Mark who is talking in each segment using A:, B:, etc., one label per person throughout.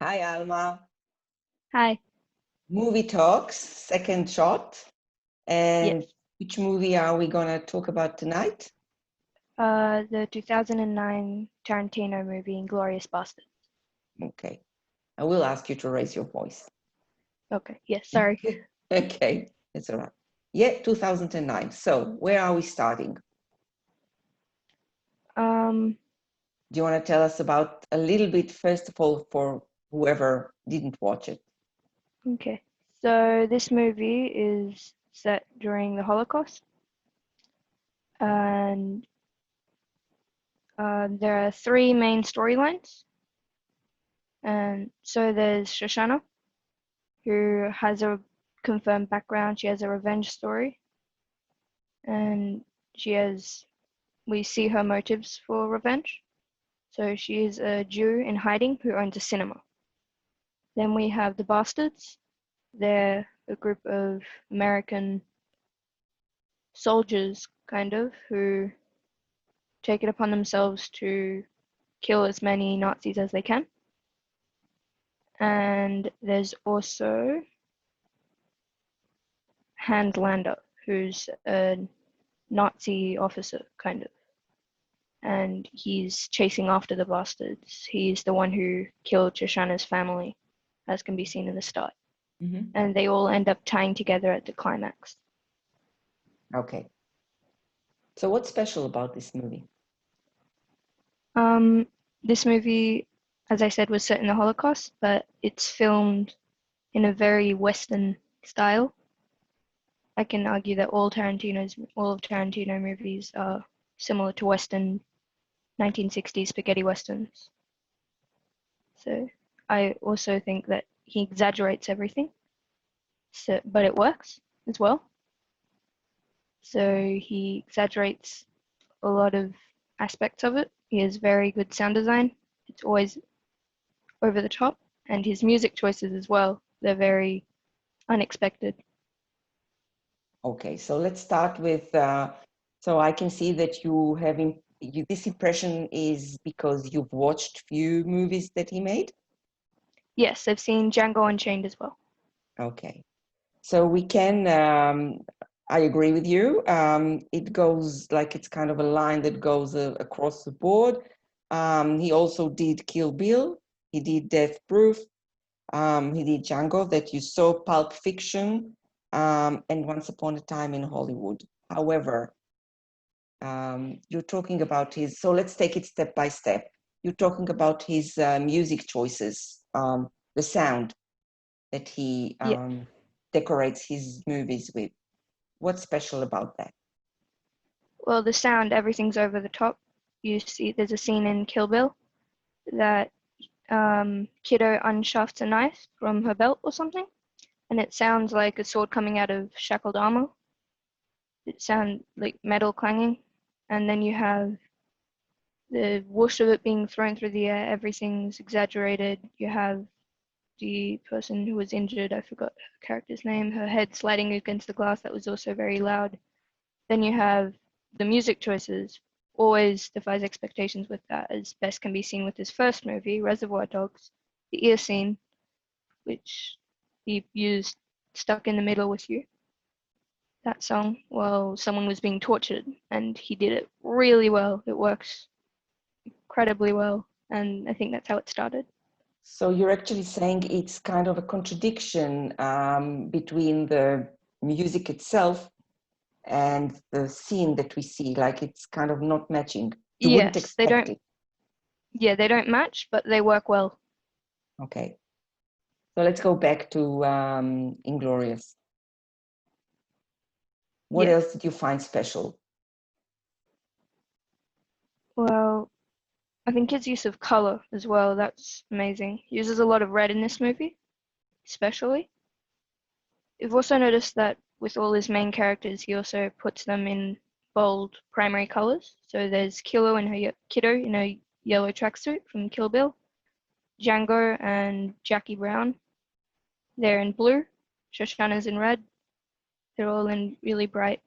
A: Hi, Alma.
B: Hi.
A: Movie Talks, second shot.
B: Yes.
A: And which movie are we going to talk about tonight?
B: The 2009 Tarantino movie, Inglourious Basterds.
A: Okay. I will ask you to raise your voice.
B: Okay. Yes. Sorry.
A: Okay. It's all right. Yeah, 2009. So where are we starting? Do you want to tell us about a little bit, first of all, for whoever didn't watch it?
B: Okay. So this movie is set during the Holocaust, and there are three main storylines. And so there's Shoshana, who has a confirmed background. She has a revenge story, and we see her motives for revenge. So she is a Jew in hiding who owns a cinema. Then we have the Bastards. They're a group of American soldiers, kind of, who take it upon themselves to kill as many Nazis as they can. And there's also Hans Lander, who's a Nazi officer, kind of. And he's chasing after the Bastards. He's the one who killed Shoshana's family, as can be seen in the start.
A: Mm-hmm.
B: And they all end up tying together at the climax.
A: Okay. So what's special about this movie?
B: This movie, as I said, was set in the Holocaust, but it's filmed in a very Western style. I can argue that all of Tarantino movies are similar to Western 1960s spaghetti westerns. So I also think that he exaggerates everything, but it works as well. So he exaggerates a lot of aspects of it. He has very good sound design. It's always over the top, and his music choices as well. They're very unexpected.
A: Okay, so let's start with, so I can see that you having this impression is because you've watched few movies that he made?
B: Yes, I've seen Django Unchained as well.
A: Okay, so we can, I agree with you. It goes like it's kind of a line that goes across the board. He also did Kill Bill, he did Death Proof, he did Django that you saw, Pulp Fiction, and Once Upon a Time in Hollywood. However, you're talking about his, so let's take it step by step. You're talking about his music choices, the sound that he decorates his movies with. What's special about that?
B: Well, the sound, everything's over the top. You see, there's a scene in Kill Bill that Kiddo unshafts a knife from her belt or something, and it sounds like a sword coming out of shackled armor. It sounds like metal clanging, and then you have the whoosh of it being thrown through the air. Everything's exaggerated. You have the person who was injured, I forgot her character's name, her head sliding against the glass. That was also very loud. Then you have the music choices, always defies expectations with that, as best can be seen with his first movie, Reservoir Dogs, the ear scene, which he used Stuck in the Middle with You, that song, while someone was being tortured, and he did it really well. It works incredibly well, and I think that's how it started.
A: So you're actually saying it's kind of a contradiction between the music itself and the scene that we see, like it's kind of not matching. You wouldn't
B: Yes,
A: expect it.
B: they don't match, but they work well.
A: Okay. So let's go back to Inglourious. What else did you find special?
B: Well, I think his use of color as well, that's amazing. He uses a lot of red in this movie, especially. You've also noticed that with all his main characters, he also puts them in bold primary colors. So there's Kiddo in a yellow tracksuit from Kill Bill, Django and Jackie Brown, they're in blue, Shoshana's in red. They're all in really bright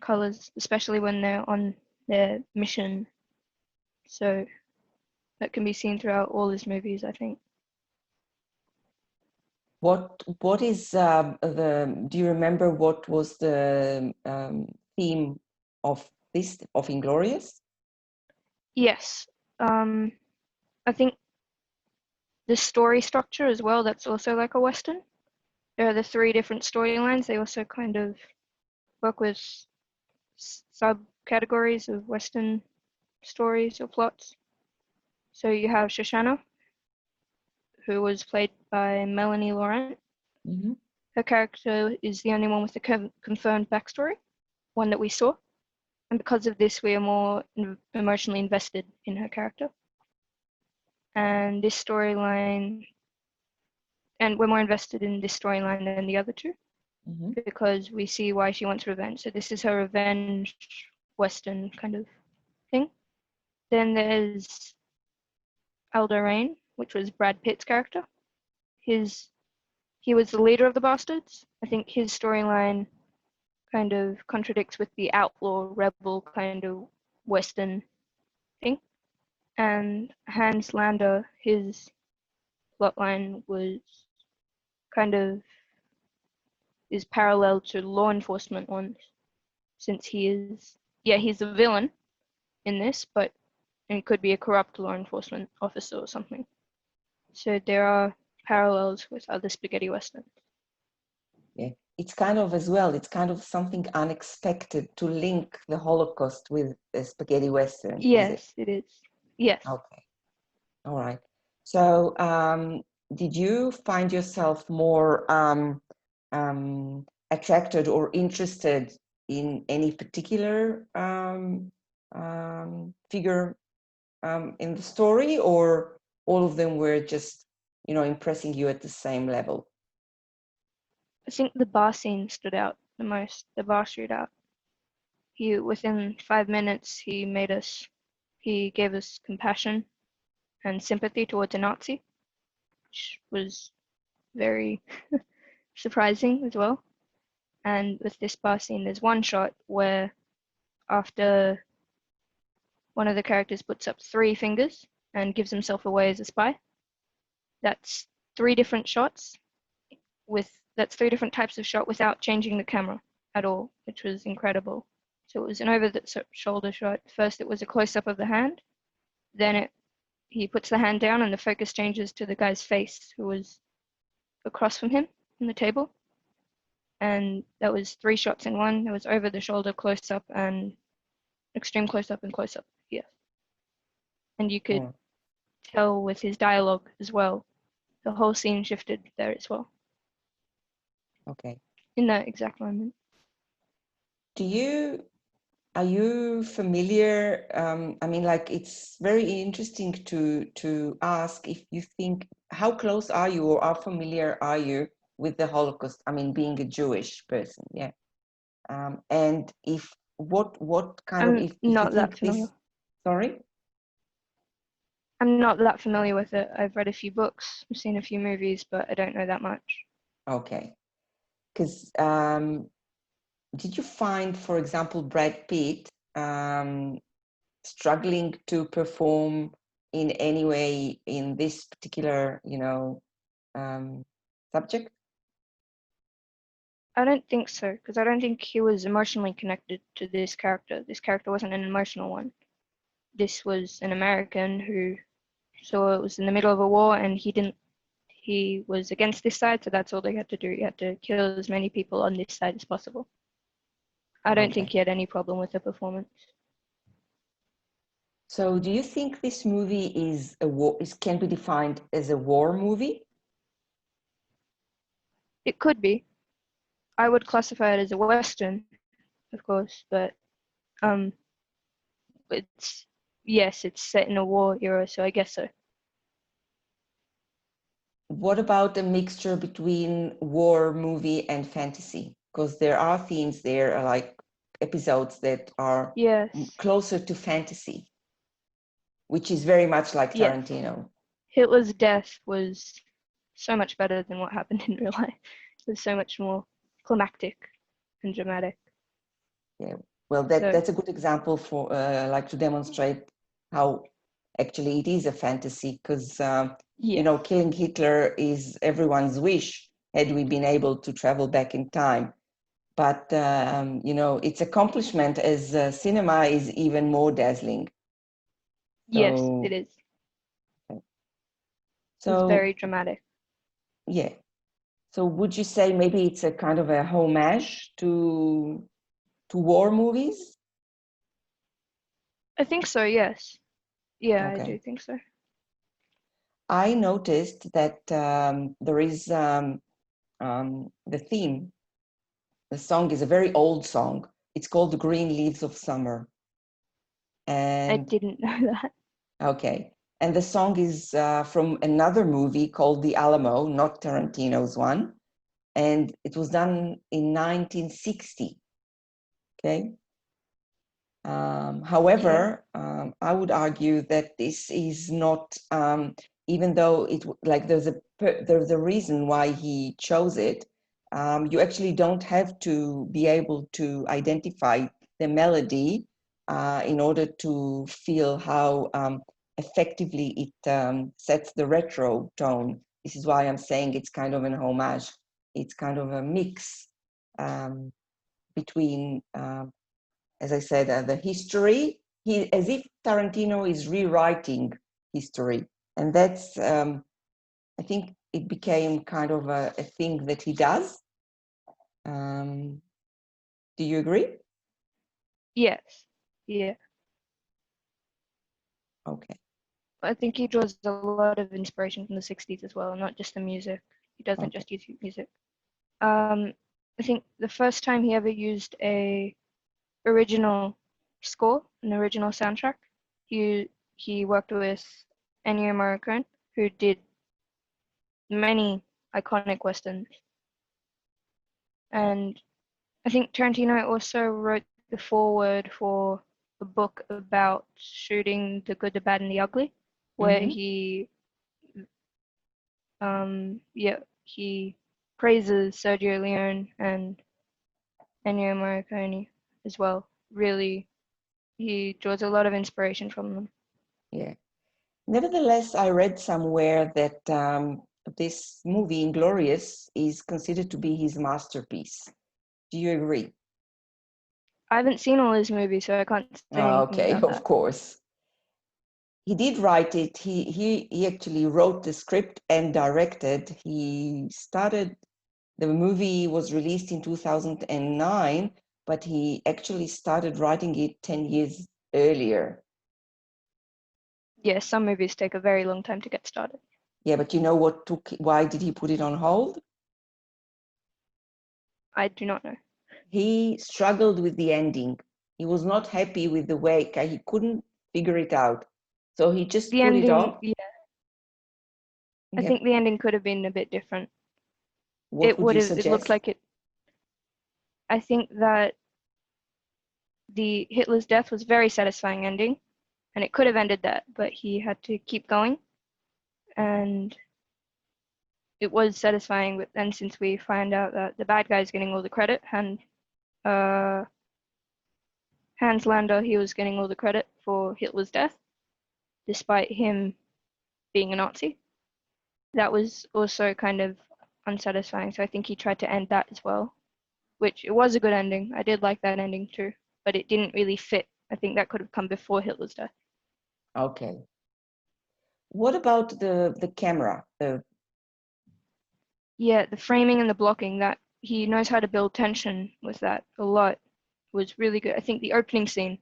B: colors, especially when they're on their mission. So that can be seen throughout all his movies, I think.
A: What is do you remember what was the theme of Inglourious?
B: Yes. I think the story structure as well, that's also like a Western. There are the three different storylines. They also kind of work with subcategories of Western stories or plots. So you have Shoshana, who was played by Melanie Laurent.
A: Mm-hmm.
B: Her character is the only one with a confirmed backstory, one that we saw. And because of this, we are more emotionally invested in her character. And this storyline, and we're more invested in this storyline than the other two,
A: Mm-hmm.
B: because we see why she wants revenge. So this is her revenge Western kind of thing. Then there's Aldo Rain, which was Brad Pitt's character. He was the leader of the Bastards. I think his storyline kind of contradicts with the outlaw rebel kind of Western thing. And Hans Lander, his plotline was kind of is parallel to law enforcement ones, since he's a villain in this, but it could be a corrupt law enforcement officer or something. So there are parallels with other spaghetti westerns.
A: Yeah, it's kind of as well. It's kind of something unexpected to link the Holocaust with a spaghetti western. Is it?
B: Yes, it is. Yes.
A: Okay. All right. So, did you find yourself more attracted or interested in any particular figure in the story, or all of them were just, impressing you at the same level?
B: I think the bar scene stood out the most, the bar shootout. Within 5 minutes, he gave us compassion and sympathy towards a Nazi, which was very surprising as well. And with this bar scene, there's one shot where after one of the characters puts up 3 fingers and gives himself away as a spy, that's 3 different shots that's 3 different types of shot without changing the camera at all, which was incredible. So it was an over the shoulder shot. First it was a close up of the hand, then he puts the hand down and the focus changes to the guy's face who was across from him on the table. And that was 3 shots in one. It was over the shoulder, close up, and extreme close up and close up. Yes. And you could tell with his dialogue as well. The whole scene shifted there as well.
A: Okay.
B: In that exact moment.
A: Are you familiar? I mean, like, it's very interesting to ask if you think, how close are you or how familiar are you with the Holocaust? I mean, being a Jewish person, yeah. And if what kind of
B: I'm
A: if you
B: not that
A: think
B: familiar.
A: this, sorry?
B: I'm not that familiar with it. I've read a few books, I've seen a few movies, but I don't know that much.
A: Okay, because did you find, for example, Brad Pitt struggling to perform in any way in this particular, subject?
B: I don't think so, because I don't think he was emotionally connected to this character. This character wasn't an emotional one. This was an American who saw it was in the middle of a war and he was against this side, so that's all they had to do. He had to kill as many people on this side as possible. I don't think
A: Okay.
B: he had any problem with the performance.
A: So do you think this movie is can be defined as a war movie?
B: It could be. I would classify it as a Western, of course, but it's set in a war era, so I guess so.
A: What about a mixture between war movie and fantasy? Because there are themes there, like episodes that are
B: Yes,
A: closer to fantasy, which is very much like
B: yes.
A: Tarantino.
B: Hitler's death was so much better than what happened in real life. It was so much more climactic and dramatic.
A: Yeah. Well,
B: So
A: that's a good example for like to demonstrate how actually it is a fantasy, because
B: yes,
A: killing Hitler is everyone's wish, had we been able to travel back in time. But, its accomplishment as cinema is even more dazzling.
B: Yes, it is. It's
A: So,
B: very dramatic.
A: yeah. So would you say maybe it's a kind of a homage to war movies?
B: I think so, yes. Yeah, I do
A: Okay.
B: think so.
A: I noticed that there is the theme. The song is a very old song. It's called The Green Leaves of Summer.
B: I
A: And
B: didn't know that.
A: okay. And the song is from another movie called The Alamo, not Tarantino's one. And it was done in 1960. Okay.
B: Yeah.
A: However, I would argue that this is not, even though there's a reason why he chose it. You actually don't have to be able to identify the melody in order to feel how effectively it sets the retro tone. This is why I'm saying it's kind of an homage. It's kind of a mix between as I said, the history, as if Tarantino is rewriting history. And that's, I think it became kind of a thing that he does. Um, do you agree?
B: Yes. Yeah.
A: Okay.
B: I think he draws a lot of inspiration from the 60s as well, not just the music. He doesn't
A: Okay.
B: just use music. Um, I think the first time he ever used a original score, an original soundtrack, he worked with Ennio Morricone, who did many iconic westerns. And I think Tarantino also wrote the foreword for a book about shooting The Good, the Bad, and the Ugly, where
A: Mm-hmm.
B: he praises Sergio Leone and Ennio Morricone as well. Really, he draws a lot of inspiration from them.
A: Yeah. Nevertheless, I read somewhere that this movie, Inglourious, is considered to be his masterpiece. Do you agree?
B: I haven't seen all his movies, so I can't say anything
A: Okay,
B: about
A: of
B: that.
A: course. He did write it. He actually wrote the script and directed. He started, the movie was released in 2009, but he actually started writing it 10 years earlier.
B: Yes, some movies take a very long time to get started.
A: Yeah, but you know why did he put it on hold?
B: I do not know.
A: He struggled with the ending. He was not happy with the way, he couldn't figure it out. So he just
B: The
A: put it
B: ending,
A: off.
B: yeah, I
A: Yeah.
B: think the ending could have been a bit different.
A: What would you
B: It looked
A: suggest?
B: like it. I think that the Hitler's death was a very satisfying ending, and it could have ended that, but he had to keep going, and it was satisfying. But then, since we find out that the bad guy is getting all the credit, and uh, Hans Lander, he was getting all the credit for Hitler's death, despite him being a Nazi. That was also kind of unsatisfying. So I think he tried to end that as well, which it was a good ending. I did like that ending too, but it didn't really fit. I think that could have come before Hitler's death.
A: Okay. What about the camera?
B: Yeah, the framing and the blocking, that he knows how to build tension with that a lot, was really good. I think the opening scene,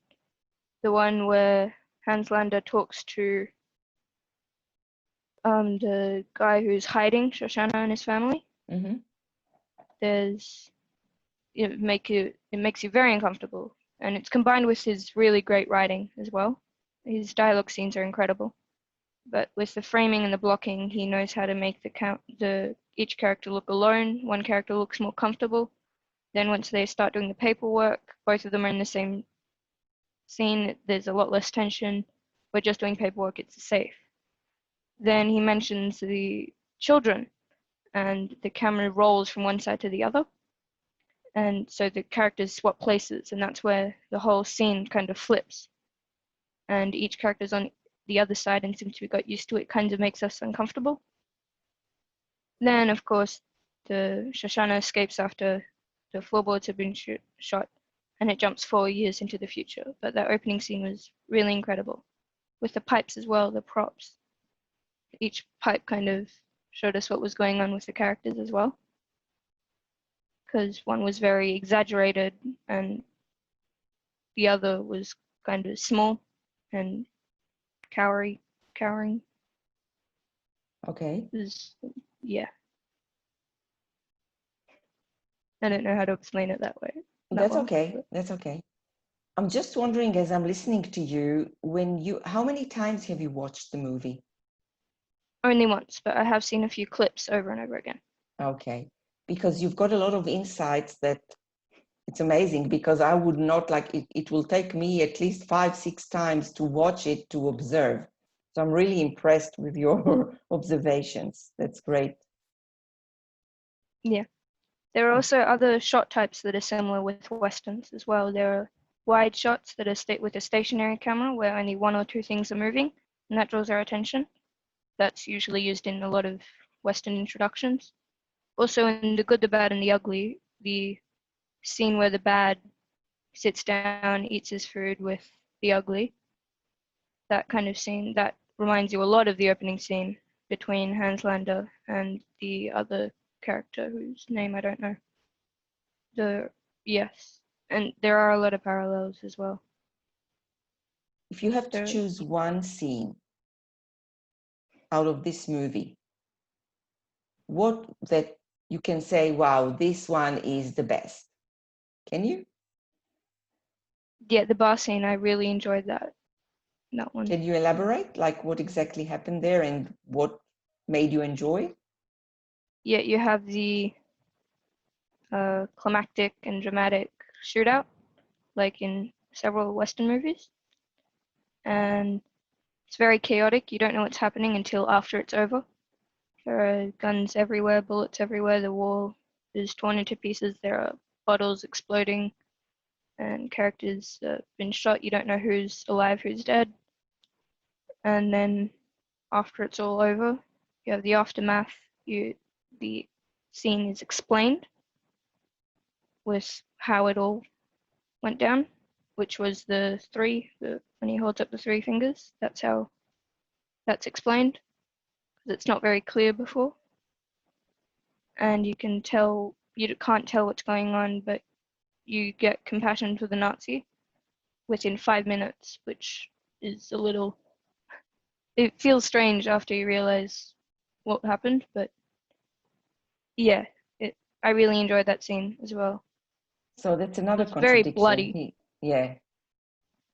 B: the one where Hans Lander talks to the guy who's hiding Shoshana and his family,
A: Mm-hmm.
B: there's it makes you very uncomfortable, and it's combined with his really great writing as well. His dialogue scenes are incredible, but with the framing and the blocking, he knows how to make the each character look alone. One character looks more comfortable. Then once they start doing the paperwork, both of them are in the same scene. There's a lot less tension. We're just doing paperwork. It's safe. Then he mentions the children, and the camera rolls from one side to the other, and so the characters swap places, and that's where the whole scene kind of flips, and each character's on the other side, and since we got used to it, kind of makes us uncomfortable. Then of course the Shoshana escapes after the floorboards have been shot, and it jumps 4 years into the future. But that opening scene was really incredible, with the pipes as well, the props. Each pipe kind of showed us what was going on with the characters as well, because one was very exaggerated and the other was kind of small and cowering.
A: Okay.
B: It was, yeah. I don't know how to explain it that way.
A: That's okay. That's okay. I'm just wondering, as I'm listening to you, how many times have you watched the movie?
B: Only once, but I have seen a few clips over and over again.
A: Okay. Because you've got a lot of insights that it's amazing, because I would not like it. It will take me at least 5-6 times to watch it to observe. So I'm really impressed with your observations. That's great.
B: Yeah. There are also other shot types that are similar with westerns as well. There are wide shots that are with a stationary camera where only one or two things are moving, and that draws our attention. That's usually used in a lot of western introductions. Also in The Good, the Bad, and the Ugly, the scene where the bad sits down, eats his food with the ugly, that kind of scene, that reminds you a lot of the opening scene between Hans Landa and the other character whose name I don't know. Yes, and there are a lot of parallels as well.
A: If you have to choose one scene out of this movie, what that you can say, wow, this one is the best. Can you?
B: Yeah, the bar scene, I really enjoyed that one.
A: Can you elaborate, like what exactly happened there and what made you enjoy?
B: Yeah, you have the climactic and dramatic shootout, like in several Western movies. And it's very chaotic. You don't know what's happening until after it's over. There are guns everywhere, bullets everywhere. The wall is torn into pieces. There are bottles exploding and characters been shot. You don't know who's alive, who's dead. And then after it's all over, you have the aftermath. The scene is explained with how it all went down, which was when he holds up the three fingers. That's how that's explained, because it's not very clear before. And you can't tell what's going on, but you get compassion for the Nazi within 5 minutes, which is it feels strange after you realize what happened, but yeah, I really enjoyed that scene as well.
A: So that's another
B: It's
A: contradiction.
B: very bloody.
A: Yeah,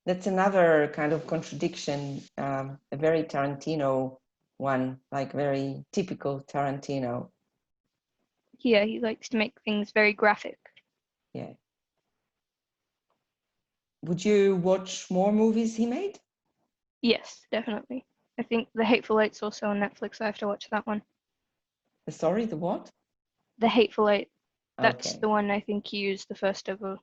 A: that's another kind of contradiction, a very Tarantino one, like very typical Tarantino.
B: Yeah, he likes to make things very graphic.
A: Yeah. Would you watch more movies he made?
B: Yes, definitely. I think The Hateful Eight's also on Netflix. I have to watch that one.
A: Sorry, the what?
B: The Hateful Eight. That's
A: Okay.
B: the one I think he used the first ever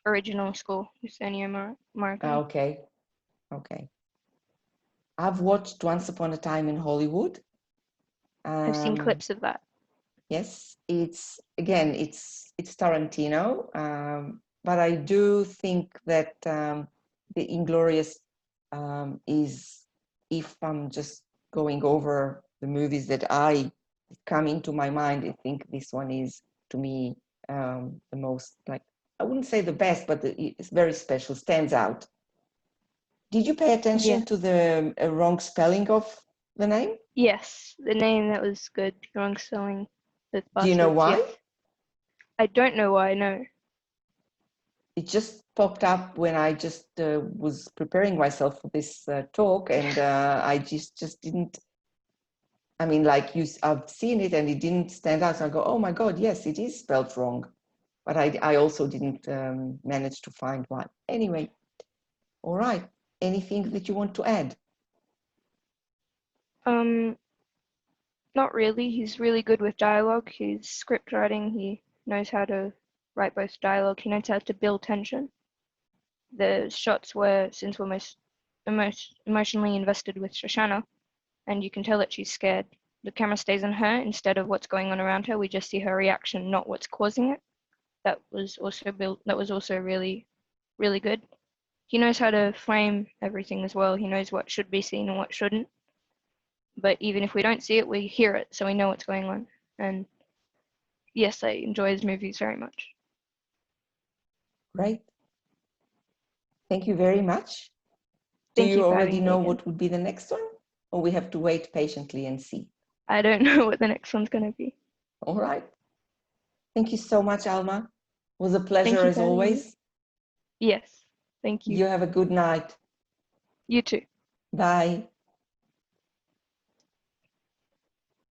B: original score with Ennio Morricone.
A: Okay. Okay. I've watched Once Upon a Time in Hollywood.
B: I've seen clips of that.
A: Yes, it's Tarantino, but I do think that the Inglourious is, if I'm just going over the movies that come into my mind, I think this one is, to me, the most, like, I wouldn't say the best, but it's very special, stands out. Did you pay attention to the wrong spelling of the name?
B: Yes, the name, that was good. Wrong spelling with Bastards.
A: Do you know why?
B: Yeah. I don't know why, no.
A: It just popped up when I just was preparing myself for this talk, and I just didn't. I mean, like I've seen it and it didn't stand out. So I go, oh my God, yes, it is spelled wrong. But I also didn't manage to find one. Anyway, all right. Anything that you want to add?
B: Not really. He's really good with dialogue. He's script writing. He knows how to write both dialogue. He knows how to build tension. The shots where, since we're most emotionally invested with Shoshana, and you can tell that she's scared, the camera stays on her instead of what's going on around her. We just see her reaction, not what's causing it. That was also really, really good. He knows how to frame everything as well. He knows what should be seen and what shouldn't. But even if we don't see it, we hear it, so we know what's going on. And yes, I enjoy his movies very much.
A: Great. Thank you very much. Do
B: Thank
A: you
B: you for
A: already
B: having me
A: know
B: again.
A: what would be the next one? Or we have to wait patiently and see?
B: I don't know what the next one's going to be.
A: All right. Thank you so much, Alma. It was a
B: Thank
A: pleasure
B: you
A: as
B: for having me.
A: always.
B: Yes, thank you.
A: You have a good night.
B: You too.
A: Bye.